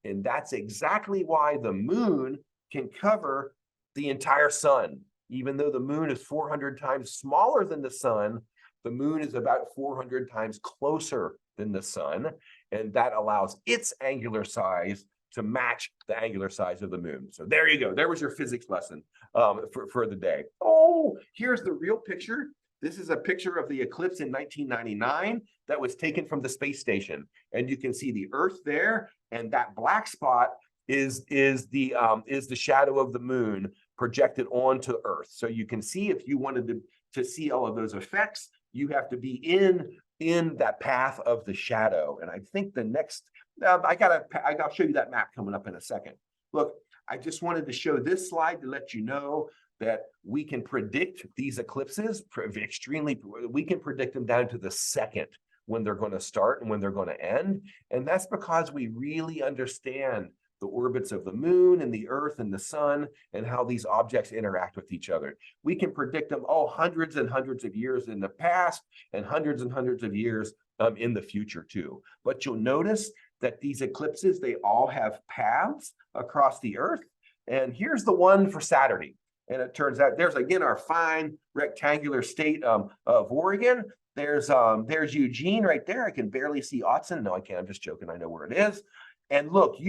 And that's exactly why the moon can cover the entire sun. Even though the moon is 400 times smaller than the sun, the moon is about 400 times closer than the sun. And that allows its angular size to match the angular size of the moon. So there you go. There was your physics lesson for the day. Oh, here's the real picture. This is a picture of the eclipse in 1999 that was taken from the space station. And you can see the Earth there, and that black spot is the shadow of the moon projected onto Earth. So you can see, if you wanted to see all of those effects, you have to be in that path of the shadow. And I think the next, I'll show you that map coming up in a second. Look, I just wanted to show this slide to let you know that we can predict these eclipses we can predict them down to the second when they're going to start and when they're going to end. And that's because we really understand the orbits of the moon and the Earth and the sun and how these objects interact with each other. We can predict them hundreds and hundreds of years in the past and hundreds of years in the future too. But you'll notice that these eclipses, they all have paths across the Earth. And here's the one for Saturday. And it turns out there's, again, our fine rectangular state of Oregon. There's Eugene right there. I can barely see Autzen. No, I can't. I'm just joking. I know where it is. And look, if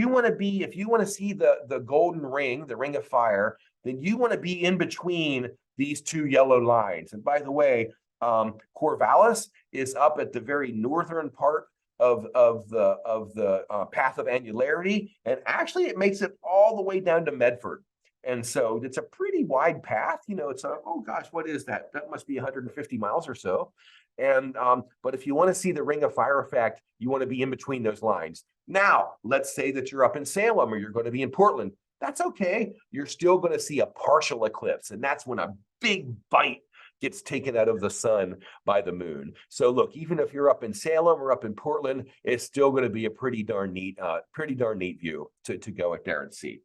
you want to see the golden ring, the ring of fire, then you want to be in between these two yellow lines. And by the way, Corvallis is up at the very northern part of the path of annularity, and actually it makes it all the way down to Medford. And so it's a pretty wide path. It's oh gosh, what is that? That must be 150 miles or so. And but if you want to see the ring of fire effect, you want to be in between those lines. Now, let's say that you're up in Salem or you're going to be in Portland. That's okay. You're still going to see a partial eclipse, and that's when a big bite gets taken out of the sun by the moon. So look, even if you're up in Salem or up in Portland, it's still going to be a pretty darn neat view to go out there and see.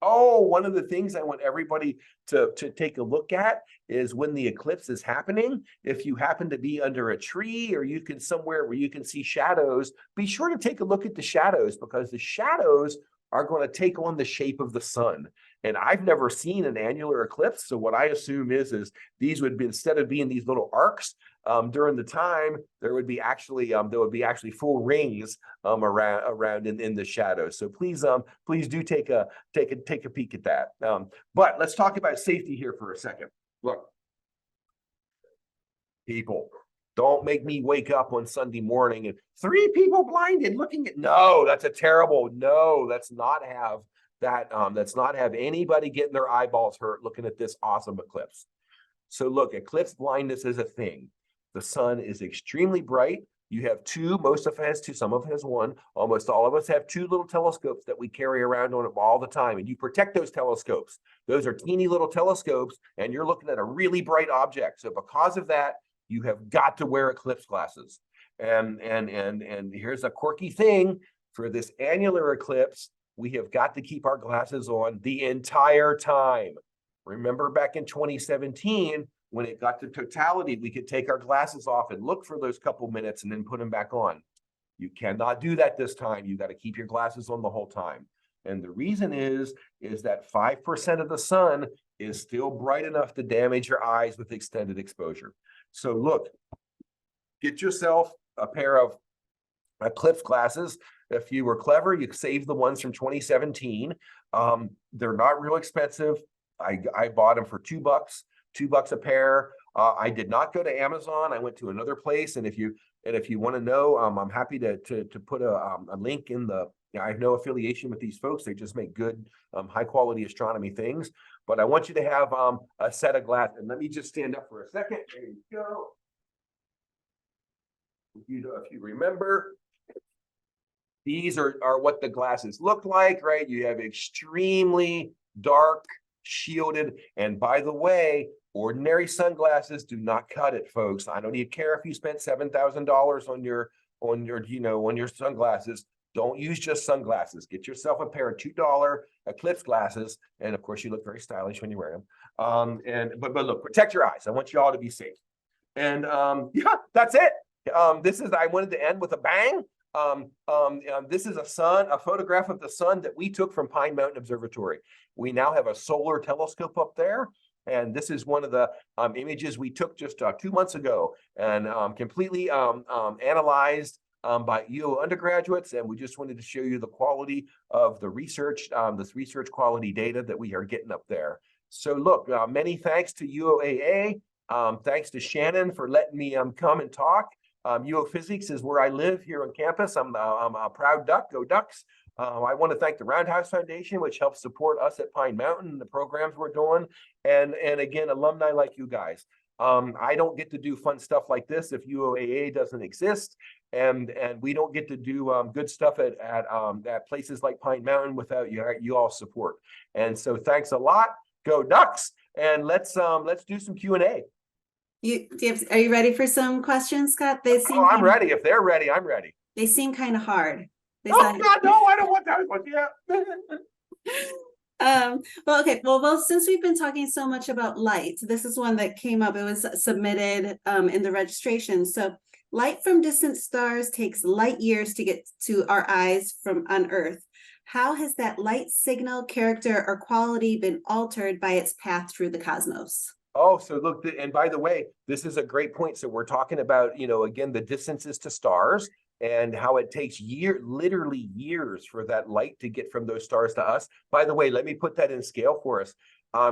Oh, one of the things I want everybody to take a look at is when the eclipse is happening. If you happen to be under a tree or you can somewhere where you can see shadows, be sure to take a look at the shadows, because the shadows are going to take on the shape of the sun. And I've never seen an annular eclipse. So what I assume is these would be, instead of being these little arcs, during the time, there would be actually full rings around in the shadows. So please do take a peek at that. But let's talk about safety here for a second. Look, people, don't make me wake up on Sunday morning and 3 people blinded looking at. No, that's a terrible. No, let's not have that. Let's not have anybody getting their eyeballs hurt looking at this awesome eclipse. So look, eclipse blindness is a thing. The sun is extremely bright. You have 2, most of us has 2, some of us has 1. Almost all of us have 2 little telescopes that we carry around on all the time, and you protect those telescopes. Those are teeny little telescopes, and you're looking at a really bright object. So because of that, you have got to wear eclipse glasses. And here's a quirky thing for this annular eclipse. We have got to keep our glasses on the entire time. Remember back in 2017, when it got to totality, we could take our glasses off and look for those couple minutes and then put them back on. You cannot do that this time. You got to keep your glasses on the whole time. And the reason is that 5% of the sun is still bright enough to damage your eyes with extended exposure. So look, get yourself a pair of eclipse glasses. If you were clever, you save the ones from 2017. They're not real expensive. I bought them for $2, $2 a pair. I did not go to Amazon. I went to another place. And if you want to know, I'm happy to put a link in the. I have no affiliation with these folks. They just make good, high quality astronomy things. But I want you to have a set of glasses. And let me just stand up for a second. There you go. If you remember, these are what the glasses look like, right? You have extremely dark, shielded, and by the way, ordinary sunglasses do not cut it, folks. I don't even care if you spent $7,000 on your sunglasses. Don't use just sunglasses. Get yourself a pair of $2 eclipse glasses, and of course, you look very stylish when you wear them. But look, protect your eyes. I want you all to be safe. And yeah, that's it. I wanted to end with a bang. This is a photograph of the sun that we took from Pine Mountain Observatory. We now have a solar telescope up there, and this is one of the images we took just 2 months ago, and completely analyzed by UO undergraduates, and we just wanted to show you the quality of the research, this research quality data that we are getting up there. So look, many thanks to UOAA. Thanks to Shannon for letting me come and talk. UO Physics is where I live here on campus. I'm a proud Duck, go Ducks. I want to thank the Roundhouse Foundation, which helps support us at Pine Mountain, the programs we're doing, and again, alumni like you guys. I don't get to do fun stuff like this if UOAA doesn't exist, and we don't get to do good stuff at places like Pine Mountain without you all support. And so thanks a lot. Go Ducks, and let's do some Q&A. Are you ready for some questions, Scott? I'm ready. If they're ready, I'm ready. They seem kind of hard. God, no, I don't want that one. Yeah. Well, since we've been talking so much about light, this is one that came up. It was submitted in the registration. So light from distant stars takes light years to get to our eyes on Earth. How has that light signal, character, or quality been altered by its path through the cosmos? Oh, so look, and by the way, this is a great point. So we're talking about, again, the distances to stars and how it takes literally years for that light to get from those stars to us. By the way, let me put that in scale for us.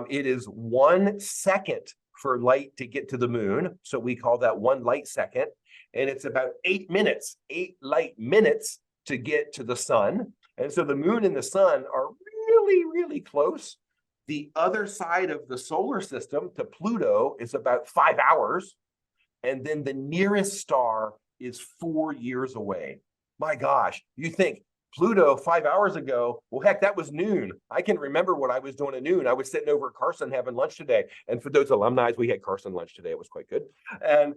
It is 1 second for light to get to the moon. So we call that 1 light second. And it's about 8 light minutes to get to the sun. And so the moon and the sun are really, really close. The other side of the solar system to Pluto is about 5 hours. And then the nearest star is 4 years away. My gosh, you think Pluto 5 hours ago, well, heck, that was noon. I can remember what I was doing at noon. I was sitting over at Carson having lunch today. And for those alumni, we had Carson lunch today. It was quite good. And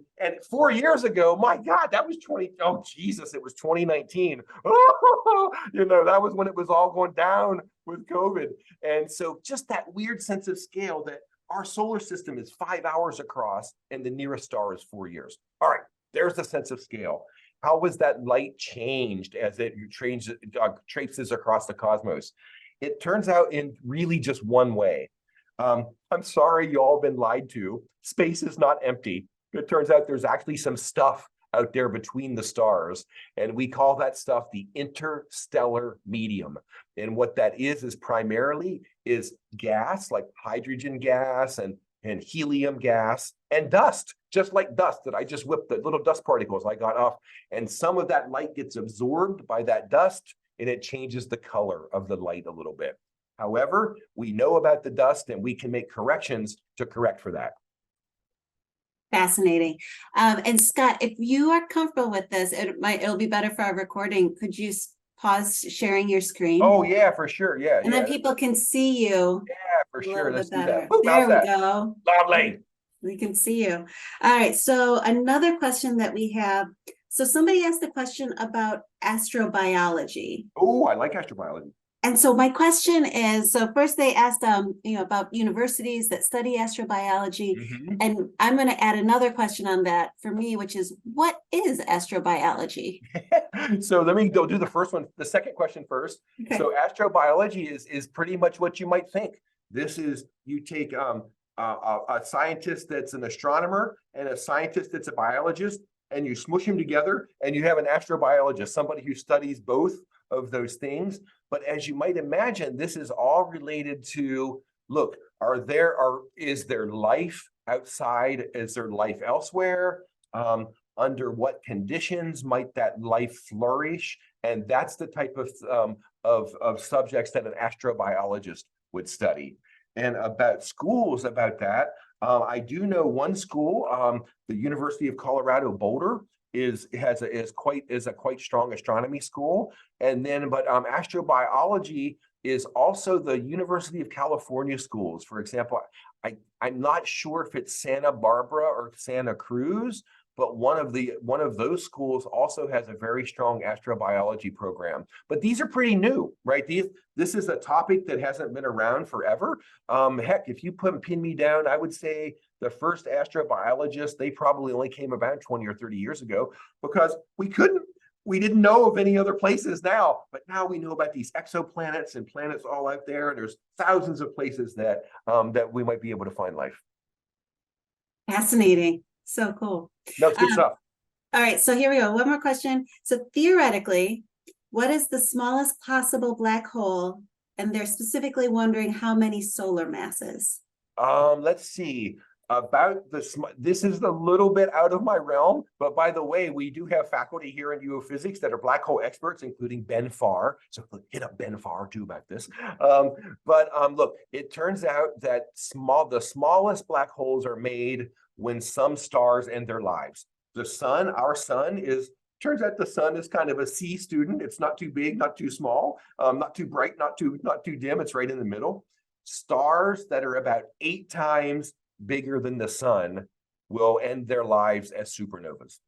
4 years ago, my God, that was oh, Jesus, it was 2019. That was when it was all going down with COVID. And so just that weird sense of scale that our solar system is 5 hours across and the nearest star is 4 years. All right, there's the sense of scale. How was that light changed as it traipses across the cosmos? It turns out in really just one way. I'm sorry you all been lied to. Space is not empty. It turns out there's actually some stuff out there between the stars, and we call that stuff the interstellar medium. And what that is primarily is gas, like hydrogen gas and helium gas and dust, just like dust that I just whipped, the little dust particles I got off. And some of that light gets absorbed by that dust and it changes the color of the light a little bit. However, we know about the dust and we can make corrections to correct for that. Fascinating. And Scott, if you are comfortable with this, it'll be better for our recording. Could you pause sharing your screen? Oh yeah, for sure. Yeah. And then people can see you. Yeah, for sure. Let's do that. Ooh, there we go. Lovely. We can see you. All right. So another question that we have. So somebody asked a question about astrobiology. Oh, I like astrobiology. And so my question is, so first they asked, about universities that study astrobiology, and I'm going to add another question on that for me, which is, what is astrobiology? So let me go do the first one, the second question first. Okay. So astrobiology is pretty much what you might think. This is, you take a scientist that's an astronomer and a scientist that's a biologist, and you smush them together, and you have an astrobiologist, somebody who studies both of those things. But as you might imagine, this is all related to, look, is there life outside? Is there life elsewhere? Under what conditions might that life flourish? And that's the type of subjects that an astrobiologist would study. And about schools about that, I do know one school, the University of Colorado Boulder, is a quite strong astronomy school. And then, but astrobiology is also the University of California schools. For example, I'm not sure if it's Santa Barbara or Santa Cruz, but one of those schools also has a very strong astrobiology program. But these are pretty new, right? This is a topic that hasn't been around forever. Heck, if you pin me down, I would say the first astrobiologists, they probably only came about 20 or 30 years ago, because we didn't know of any other places now, but now we know about these exoplanets and planets all out there, and there's thousands of places that we might be able to find life. Fascinating. So cool. No, it's good stuff. All right, so here we go. One more question. So theoretically, what is the smallest possible black hole? And they're specifically wondering how many solar masses. Let's see. This is a little bit out of my realm, but by the way, we do have faculty here in UO Physics that are black hole experts, including Ben Farr. So hit up Ben Farr too about this. Look, it turns out that the smallest black holes are made when some stars end their lives. The sun, our sun, turns out the sun is kind of a C student. It's not too big, not too small, not too bright, not too dim. It's right in the middle. Stars that are about 8 times bigger than the sun will end their lives as supernovas,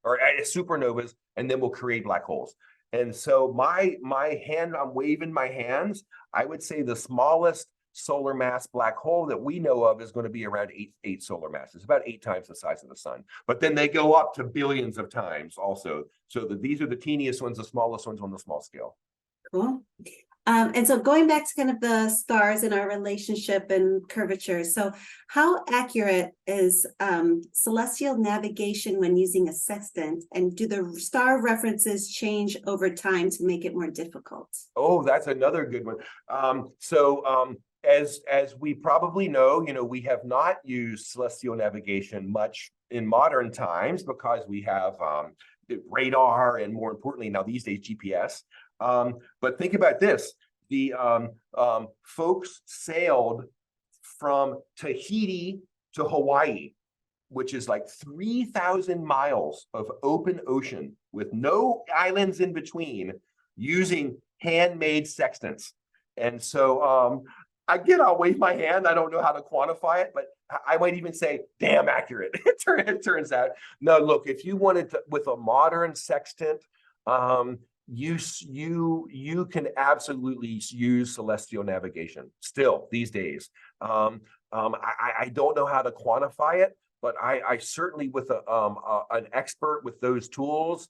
and then will create black holes. And so I'm waving my hands. I would say the smallest solar mass black hole that we know of is going to be around eight solar masses, about 8 times the size of the sun. But then they go up to billions of times also. So these are the teeniest ones, the smallest ones on the small scale. Cool. And so going back to kind of the stars and our relationship and curvature. So how accurate is celestial navigation when using a sextant? And do the star references change over time to make it more difficult? Oh, that's another good one. As we probably know, we have not used celestial navigation much in modern times because we have radar and, more importantly, now these days, GPS. But think about this. The folks sailed from Tahiti to Hawaii, which is like 3,000 miles of open ocean with no islands in between, using handmade sextants. And so again, I'll wave my hand. I don't know how to quantify it, but I might even say damn accurate. It turns out. No, look, if you wanted to, with a modern sextant, you can absolutely use celestial navigation still these days. I don't know how to quantify it, but I certainly, with an expert with those tools,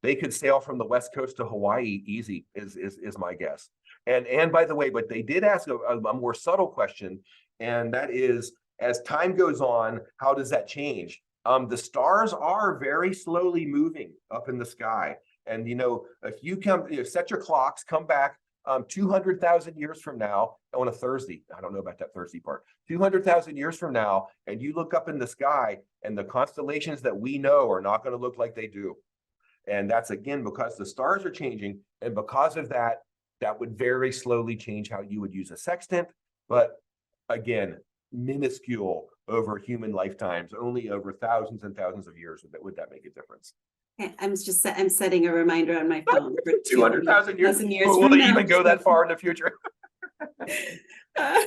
they could sail from the West Coast to Hawaii easy, is my guess. And by the way, but they did ask a more subtle question, and that is, as time goes on, how does that change? The stars are very slowly moving up in the sky. And, if you set your clocks, come back 200,000 years from now on a Thursday. I don't know about that Thursday part. 200,000 years from now, and you look up in the sky, and the constellations that we know are not going to look like they do. And that's, again, because the stars are changing. And because of that, that would very slowly change how you would use a sextant. But again, minuscule over human lifetimes, only over thousands and thousands of years would that make a difference. I'm setting a reminder on my phone for 200,000 years. Will from it now. even go that far in the future? All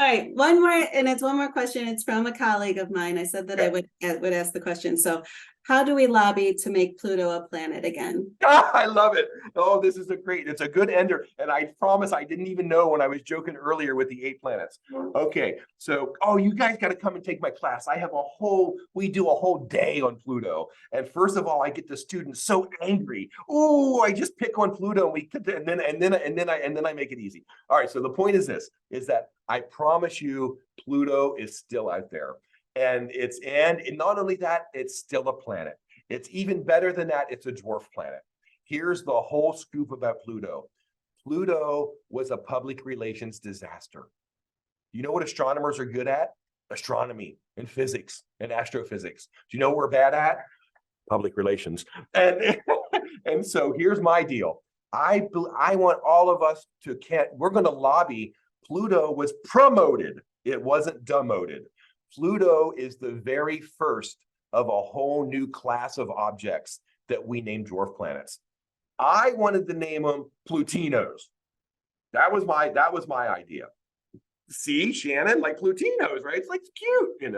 right, one more, and it's one more question. It's from a colleague of mine. I said that I would ask the question. So, how do we lobby to make Pluto a planet again? I love it. Oh, this is it's a good ender. And I promise I didn't even know when I was joking earlier with the 8 planets. Okay, so, you guys got to come and take my class. We do a whole day on Pluto. And first of all, I get the students so angry. Oh, I just pick on Pluto and then I make it easy. All right, so the point is this, is that I promise you Pluto is still out there. And not only that, it's still a planet. It's even better than that. It's a dwarf planet. Here's the whole scoop about Pluto. Pluto was a public relations disaster. You know what astronomers are good at? Astronomy and physics and astrophysics. Do you know what we're bad at? Public relations. And so here's my deal. I want all of us we're going to lobby. Pluto was promoted. It wasn't demoted. Pluto is the very first of a whole new class of objects that we name dwarf planets. I wanted to name them Plutinos. That was my idea. See, Shannon, like Plutinos, right? It's like cute,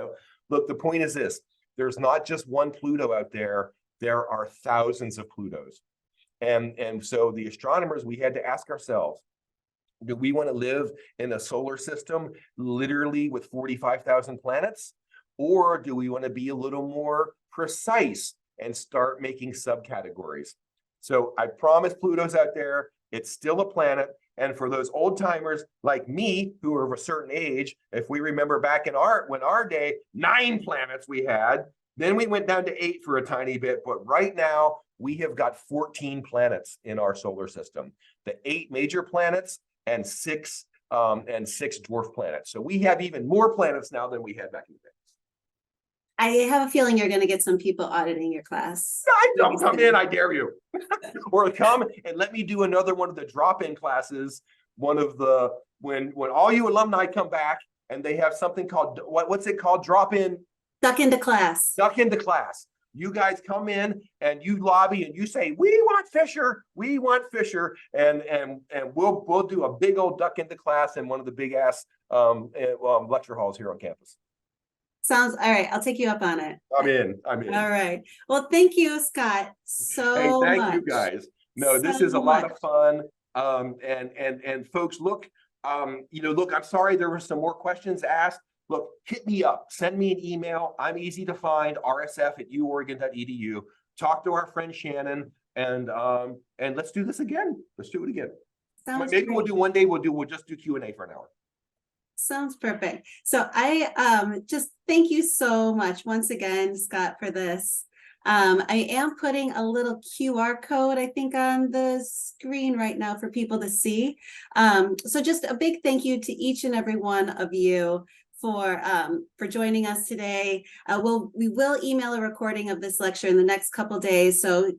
Look, the point is this: there's not just one Pluto out there. There are thousands of Plutos, and so the astronomers, we had to ask ourselves, do we want to live in a solar system literally with 45,000 planets? Or do we want to be a little more precise and start making subcategories? So I promise Pluto's out there. It's still a planet. And for those old timers like me, who are of a certain age, if we remember back in our day, 9 planets we had, then we went down to 8 for a tiny bit. But right now we have got 14 planets in our solar system. The 8 major planets and 6 dwarf planets. So we have even more planets now than we had back in the day. I have a feeling you're going to get some people auditing your class. Don't come in, I dare you. Or come and let me do another one of the drop-in classes. One of the when all you alumni come back and they have something called what's it called? Drop-in. Duck into class. Duck into class. You guys come in and you lobby and you say, we want Fisher, and we'll do a big old duck into class in one of the big ass lecture halls here on campus. Sounds all right. I'll take you up on it. I'm in. All right. Well, thank you, Scott. Thank you guys. No, this is a lot of fun. And folks, look, look, I'm sorry there were some more questions asked. Look, hit me up, send me an email. I'm easy to find, rsf@uoregon.edu. Talk to our friend Shannon, and let's do this again. Let's do it again. Maybe great. We'll do one day, we'll just do Q&A for an hour. Sounds perfect. So I just thank you so much once again, Scott, for this. I am putting a little QR code, I think, on the screen right now for people to see. So just a big thank you to each and every one of you for joining us today. We will email a recording of this lecture in the next couple days, so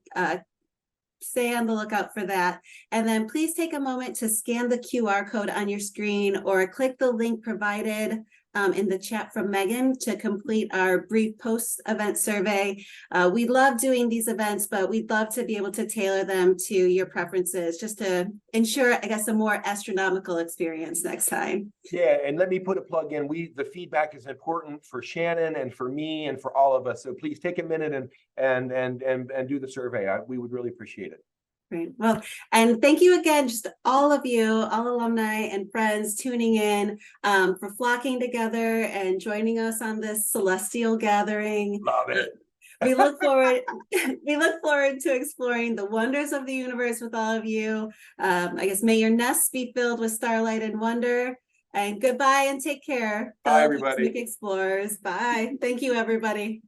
stay on the lookout for that. And then please take a moment to scan the QR code on your screen or click the link provided in the chat from Megan to complete our brief post-event survey. We love doing these events, but we'd love to be able to tailor them to your preferences just to ensure, I guess, a more astronomical experience next time. Yeah, and let me put a plug in. The feedback is important for Shannon and for me and for all of us. So please take a minute and do the survey. We would really appreciate it. Great. Well, and thank you again, just all of you, all alumni and friends tuning in, for flocking together and joining us on this celestial gathering. Love it. We look forward to exploring the wonders of the universe with all of you. I guess may your nests be filled with starlight and wonder. And goodbye and take care. Bye, everybody. Explorers. Bye. Thank you, everybody.